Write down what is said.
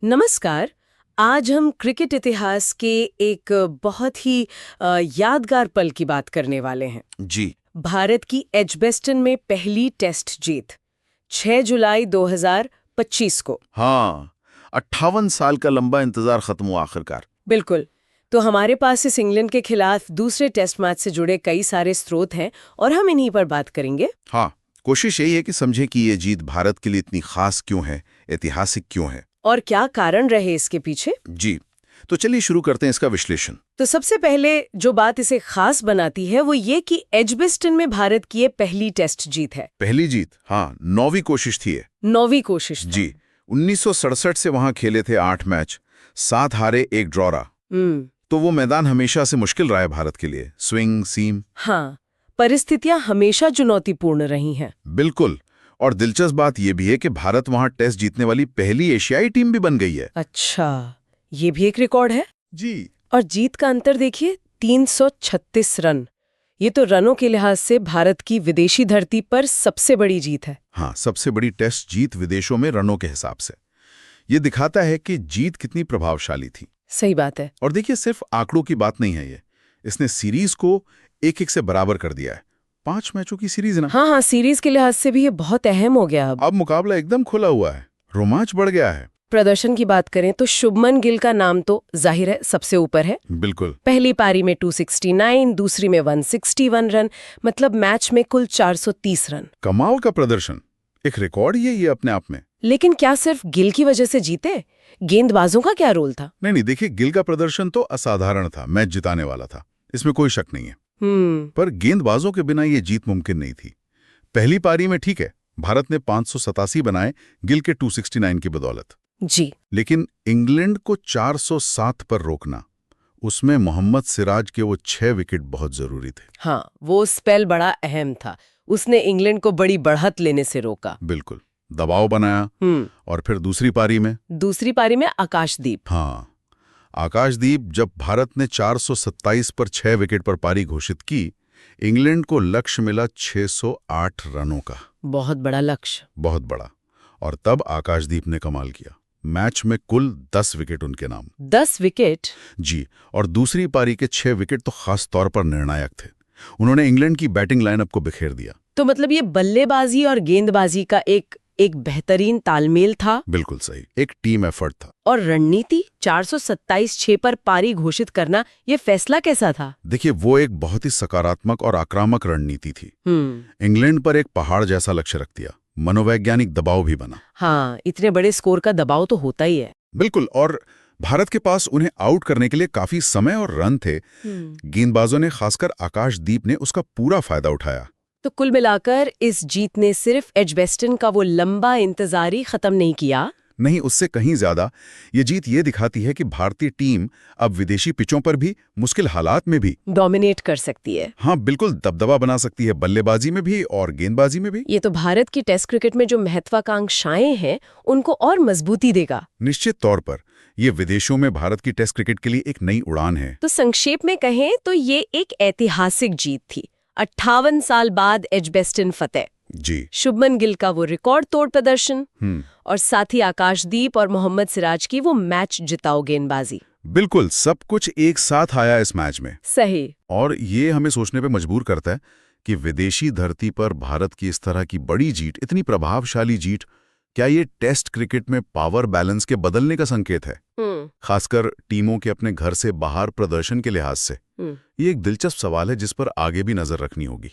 नमस्कार। आज हम क्रिकेट इतिहास के एक बहुत ही यादगार पल की बात करने वाले हैं। जी। भारत की एजबेस्टन में पहली टेस्ट जीत 6 जुलाई 2025 को। हाँ, 58 साल का लंबा इंतजार खत्म हुआ आखिरकार। बिल्कुल। तो हमारे पास इस इंग्लैंड के खिलाफ दूसरे टेस्ट मैच से जुड़े कई सारे स्रोत हैं और हम इन्हीं पर बात करेंगे। हाँ, कोशिश यही है कि समझें कि ये जीत भारत के लिए इतनी खास क्यों है, ऐतिहासिक क्यों है। और क्या कारण रहे इसके पीछे। जी, तो चलिए शुरू करते हैं इसका विश्लेषण। तो सबसे पहले जो बात इसे खास बनाती है वो ये कि एजबेस्टन में भारत की ये पहली टेस्ट जीत है। पहली जीत, हाँ, 9वीं कोशिश थी ये। 9वीं कोशिश था। जी, 1967 से वहां खेले थे 8 मैच, 7 हारे 1 ड्रॉ रहा। तो वो मैदान हमेशा से मुश्किल रहा है भारत के लिए, स्विंग सीम। हाँ, परिस्थितियां हमेशा चुनौतीपूर्ण रही हैं। बिल्कुल। और दिलचस्प बात यह भी है कि भारत वहां टेस्ट जीतने वाली पहली एशियाई टीम भी बन गई है। अच्छा, ये भी एक रिकॉर्ड है। जी। और जीत का अंतर देखिए, 336 रन। ये तो रनों के लिहाज से भारत की विदेशी धरती पर सबसे बड़ी जीत है। हाँ, सबसे बड़ी टेस्ट जीत विदेशों में रनों के हिसाब से। ये दिखाता है कि जीत कितनी प्रभावशाली थी। सही बात है। और देखिए, सिर्फ आंकड़ों की बात नहीं है ये। इसने सीरीज को 1-1 से बराबर कर दिया है। 5 मैचों की सीरीज है ना। हाँ, सीरीज के लिहाज से भी ये बहुत अहम हो गया। अब मुकाबला एकदम खुला हुआ है, रोमांच बढ़ गया है। प्रदर्शन की बात करें तो शुभमन गिल का नाम तो जाहिर है सबसे ऊपर है। बिल्कुल। पहली पारी में 269, दूसरी में 161 रन, मतलब मैच में कुल 430 रन। कमाल का प्रदर्शन, एक रिकॉर्ड ही है ये अपने आप में। लेकिन क्या सिर्फ गिल की वजह से जीते? गेंदबाजों का क्या रोल था? नहीं, देखिए, गिल का प्रदर्शन तो असाधारण था, मैच जिताने वाला था, इसमें कोई शक नहीं है। पर गेंदबाजों के बिना ये जीत मुमकिन नहीं थी। पहली पारी में ठीक है, भारत ने 587 बनाए गिल के 269 की बदौलत। जी। लेकिन इंग्लैंड को 407 पर रोकना, उसमें मोहम्मद सिराज के वो 6 विकेट बहुत जरूरी थे। हाँ, वो स्पेल बड़ा अहम था। उसने इंग्लैंड को बड़ी बढ़त लेने से रोका। बिल्कुल, दबाव बनाया। और फिर दूसरी पारी में आकाशदीप। हाँ, आकाशदीप, जब भारत ने 427 पर 6 विकेट पर पारी घोषित की, इंग्लैंड को लक्ष्य मिला 608 रनों का। बहुत बड़ा लक्ष्य। बहुत बड़ा। और तब आकाशदीप ने कमाल किया। मैच में कुल 10 विकेट उनके नाम। 10 विकेट? जी। और दूसरी पारी के 6 विकेट तो खास तौर पर निर्णायक थे। उन्होंने इंग्लैंड की बैटिंग लाइनअप को बिखेर दिया। तो मतलब ये बल्लेबाजी और गेंदबाजी का एक बेहतरीन तालमेल था। बिल्कुल सही, एक टीम एफर्ट था। और रणनीति 427-6 पर पारी घोषित करना, ये फैसला कैसा था? देखिए, वो एक बहुत ही सकारात्मक और आक्रामक रणनीति थी। इंग्लैंड पर एक पहाड़ जैसा लक्ष्य रख दिया, मनोवैज्ञानिक दबाव भी बना। हाँ, इतने बड़े स्कोर का दबाव तो होता ही है। बिल्कुल। और भारत के पास उन्हें आउट करने के लिए काफी समय और रन थे। गेंदबाजों ने, खासकर आकाशदीप ने, उसका पूरा फायदा उठाया। तो कुल मिलाकर इस जीत ने सिर्फ एजबेस्टन का वो लंबा इंतजार ही खत्म नहीं किया। नहीं, उससे कहीं ज्यादा। ये जीत ये दिखाती है कि भारतीय टीम अब विदेशी पिचों पर भी, मुश्किल हालात में भी डोमिनेट कर सकती है। हाँ, बिल्कुल, दबदबा बना सकती है, बल्लेबाजी में भी और गेंदबाजी में भी। ये तो भारत की टेस्ट क्रिकेट में जो महत्वाकांक्षाएं हैं उनको और मजबूती देगा। निश्चित तौर पर ये विदेशों में भारत की टेस्ट क्रिकेट के लिए एक नई उड़ान है। तो संक्षेप में कहें तो ये एक ऐतिहासिक जीत थी। 58 साल बाद एजबेस्टन फतेह। जी। शुभमन गिल का वो रिकॉर्ड तोड़ प्रदर्शन और साथ ही आकाशदीप और मोहम्मद सिराज की वो मैच जिताओ गेंदबाजी। बिल्कुल, सब कुछ एक साथ आया इस मैच में। सही। और ये हमें सोचने पे मजबूर करता है कि विदेशी धरती पर भारत की इस तरह की बड़ी जीत, इतनी प्रभावशाली जीत, क्या ये टेस्ट क्रिकेट में पावर बैलेंस के बदलने का संकेत है? खासकर टीमों के अपने घर से बाहर प्रदर्शन के लिहाज से। ये एक दिलचस्प सवाल है जिस पर आगे भी नजर रखनी होगी।